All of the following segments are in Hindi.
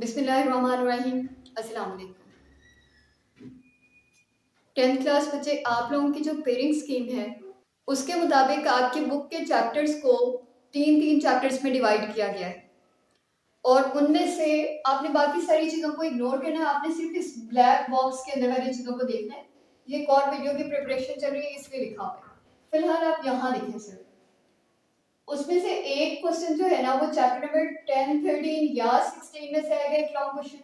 बिस्मिल्लाहिर्रहमानिर्रहीम। अस्सलाम वालेकुम। 10th क्लास बच्चे, आप लोगों की जो पेयरिंग स्कीम है उसके मुताबिक आपकी बुक के चैप्टर्स को तीन तीन चैप्टर्स में डिवाइड किया गया है और उनमें से आपने बाकी सारी चीज़ों को इग्नोर करना है। आपने सिर्फ इस ब्लैक बॉक्स के अंदर वाली चीज़ों को देखना है। ये एक और वीडियो की प्रिपरेशन चल रही है इसलिए लिखा हुआ है। फिलहाल आप यहाँ लिखें सिर्फ। उसमें से एक क्वेश्चन जो है ना वो चैप्टर नंबर 10, 13 या 16 में से आएगा, एक लॉन्ग क्वेश्चन।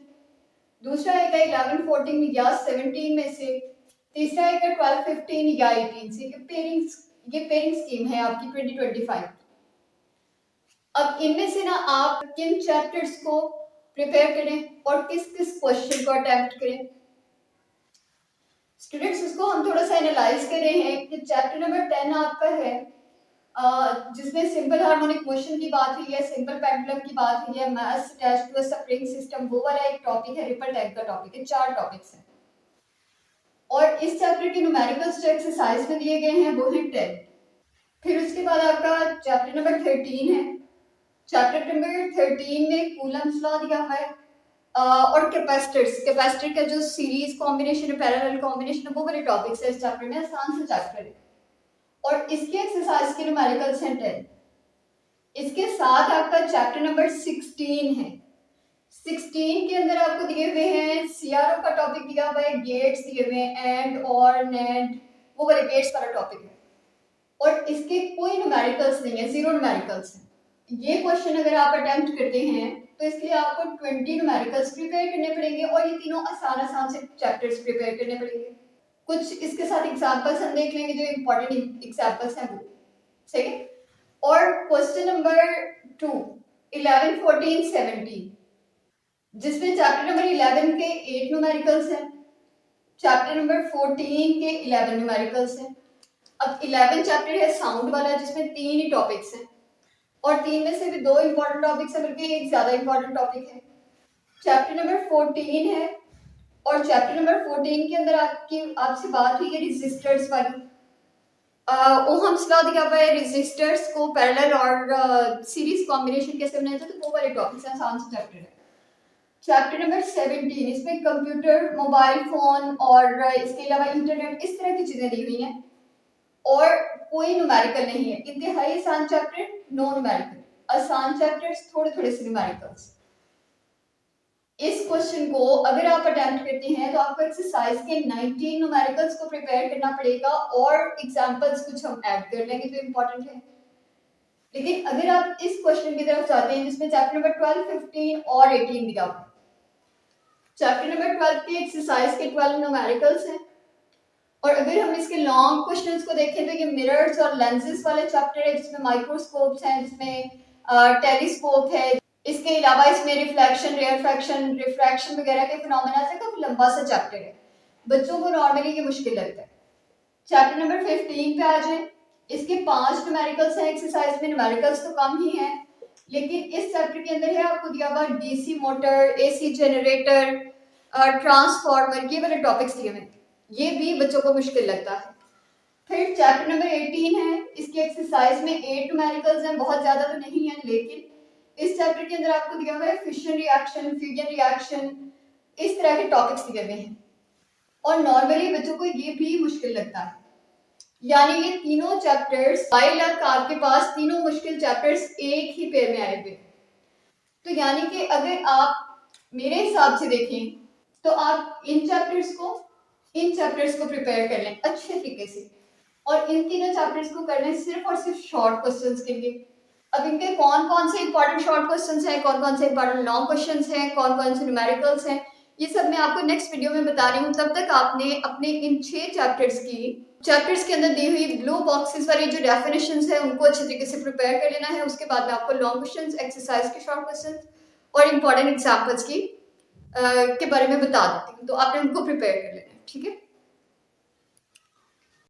दूसरा आएगा 11, 14 या 17 में से। तीसरा आएगा 12, 15 या 18 से। ये पेयरिंग स्कीम है आपकी 2025। अब इनमें से ना आप किन चैप्टर्स को प्रिपेयर करें और किस किस क्वेश्चन को अटेम्प्ट करें। स्टूडेंट्स, उसको हम थोड़ा सा एनालाइज कर रहे हैं कि चैप्टर नंबर 10 आपका है जिसमें सिंपल हार्मोनिक मोशन की बात हुई है, सिंपल पेंडुलम की बात हुई है, mass attached to a spring system, वो वाला एक टॉपिक है, रिपल टाइप का टॉपिक है। 4 टॉपिक्स हैं और इस चैप्टर के न्यूमेरिकल्स जो एक्सरसाइज में दिए गए हैं वो हैं 10। फिर उसके बाद आपका चैप्टर नंबर 13 है। चैप्टर नंबर 13 में कूलम्स लॉ दिया हुआ है और कैपेसिटर का जो सीरीज कॉम्बिनेशन है, पैरेलल कॉम्बिनेशन है, वो वाले टॉपिक्स है इस चैप्टर में। आसान सा चैप्टर है और इसके एक्सरसाइज के न्यूमेरिकल्स हैं 10। इसके साथ आपका चैप्टर नंबर 16 है। 16 के अंदर आपको दिए हुए हैं सीआरओ का टॉपिक दिया हुआ है, गेट्स दिए हुए हैं, एंड और नेंड, वो वाले गेट्स वाला टॉपिक है और इसके कोई न्यूमेरिकल्स नहीं है, जीरो न्यूमेरिकल्स है। ये क्वेश्चन अगर आप अटेम्प्ट करते हैं तो इसके लिए आपको 20 न्यूमेरिकल्स प्रिपेयर करने पड़ेंगे और ये तीनों आसान आसान से चैप्टर्स प्रिपेयर करने पड़ेंगे। कुछ इसके साथ एग्जाम्पल्स हम देख लेंगे, जो इम्पोर्टेंट एग्जाम्पल्स हैं वो। सही है। और क्वेश्चन नंबर 2, 11, 14, 17, जिसमें चैप्टर नंबर 11 के 8 न्यूमेरिकल्स हैं, चैप्टर नंबर 14 के 11 न्यूमेरिकल्स हैं। अब 11 चैप्टर है साउंड वाला जिसमें 3 ही टॉपिक्स हैं और 3 में से भी 2 इंपॉर्टेंट टॉपिक्स हैं, बल्कि एक ज्यादा इंपॉर्टेंट टॉपिक है। चैप्टर नंबर 14 है और चैप्टर नंबर 14 के अंदर आपसे बात हुई है रेजिस्टर्स वाली। ओहम्स लॉ दिया हुआ है, रेजिस्टर्स को पैरेलल और सीरीज कॉम्बिनेशन कैसे बनाया जाए, तो वो वाले टॉपिक्स हैं, आसान सा चैप्टर है। चैप्टर नंबर 17, इसमें कंप्यूटर, मोबाइल फोन और इसके अलावा इंटरनेट, इस तरह की चीजें दी हुई हैं और कोई न्यूमेरिकल नहीं है। इंतहाई आसान चैप्टर, नो न्यूमेरिकल। आसान चैप्टर्स, थोड़े थोड़े से न्यूमेरिकल्स। इस क्वेश्चन को अगर आप अटेम्प्ट करते हैं तो आपको एक्सरसाइज के 19 न्यूमेरिकल्स को प्रिपेयर करना पड़ेगा और एग्जांपल्स कुछ हम ऐड कर लेंगे जो इंपॉर्टेंट है। लेकिन अगर आप इस क्वेश्चन की तरफ जाते हैं जिसमें चैप्टर नंबर 12, 15 और 18 दिया हुआ है, चैप्टर नंबर 12 के एक्सरसाइज के 12 न्यूमेरिकल्स हैं और अगर हम इसके लॉन्ग क्वेश्चंस को देखें तो ये मिरर्स और लेंसेज वाले चैप्टर है जिसमें माइक्रोस्कोप्स हैं, जिसमें टेलीस्कोप है। इसके अलावा इसमें रिफ्लेक्शन, रेयरफैक्शन, रिफ्रैक्शन वगैरह के फिनोमेना से काफी लंबा सा चैप्टर है, बच्चों को नॉर्मली ये मुश्किल लगता है। चैप्टर नंबर 15 पे आ जाए, इसके 5 न्यूमेरिकल्स हैं एक्सरसाइज में। न्यूमेरिकल्स तो कम ही हैं लेकिन इस चैप्टर के अंदर है आपको दिया हुआ DC motor, AC generator, transformer, ये वाले टॉपिक्स दिए हुए, ये भी बच्चों को मुश्किल लगता है। फिर चैप्टर नंबर 18 है, इसकी एक्सरसाइज में 8 न्यूमेरिकल्स हैं, बहुत ज्यादा तो नहीं है लेकिन इस चैप्टर के अंदर आपको दिया हुआ है फिशन रिएक्शन, फ्यूजन रिएक्शन, इस तरह के टॉपिक्स दिए हुए हैं और नॉर्मली बच्चों को ये भी मुश्किल लगता है। यानी ये तीनों चैप्टर्स, बाई लक आपके पास तीनों मुश्किल चैप्टर्स एक ही पेयर में आए हुए। तो यानी कि अगर आप मेरे हिसाब से देखें तो आप इन चैप्टर्स को प्रिपेयर कर लें अच्छे तरीके से और इन तीनों चैप्टर्स को करना है सिर्फ और सिर्फ शॉर्ट क्वेश्चंस के लिए। अब इनके कौन कौन से इंपॉर्टेंट शॉर्ट क्वेश्चंस हैं, कौन कौन से इंपॉर्टेंट लॉन्ग क्वेश्चंस हैं, कौन कौन से न्यूमेरिकल्स हैं, ये सब मैं आपको नेक्स्ट वीडियो में बता रही हूँ। तब तक आपने अपने इन 6 चैप्टर्स के अंदर दी हुई ब्लू बॉक्सेस वाली जो डेफिनेशंस हैं उनको अच्छे तरीके से प्रिपेयर कर लेना है। उसके बाद मैं आपको लॉन्ग क्वेश्चंस, एक्सरसाइज के शॉर्ट क्वेश्चंस और इंपॉर्टेंट एग्जाम्पल्स के बारे में बता देती हूँ, तो आपने उनको प्रिपेयर कर लेना है। ठीक है।